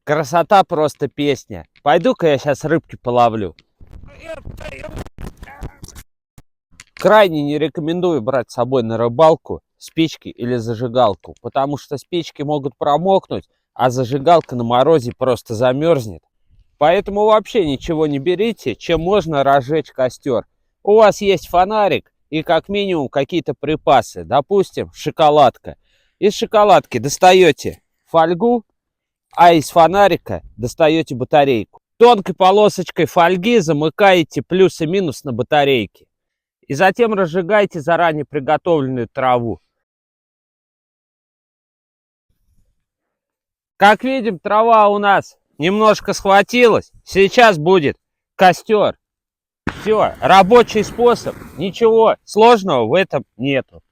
Красота просто песня. Пойду-ка я сейчас рыбки половлю. Крайне не рекомендую брать с собой на рыбалку спички или зажигалку, потому что спички могут промокнуть, а зажигалка на морозе просто замерзнет. Поэтому вообще ничего не берите, чем можно разжечь костер. У вас есть фонарик и как минимум какие-то припасы, допустим, шоколадка. Из шоколадки достаете фольгу, а из фонарика достаете батарейку. Тонкой полосочкой фольги замыкаете плюс и минус на батарейке. И затем разжигаете заранее приготовленную траву. Как видим, трава у нас немножко схватилась. Сейчас будет костер. Все, рабочий способ. Ничего сложного в этом нету.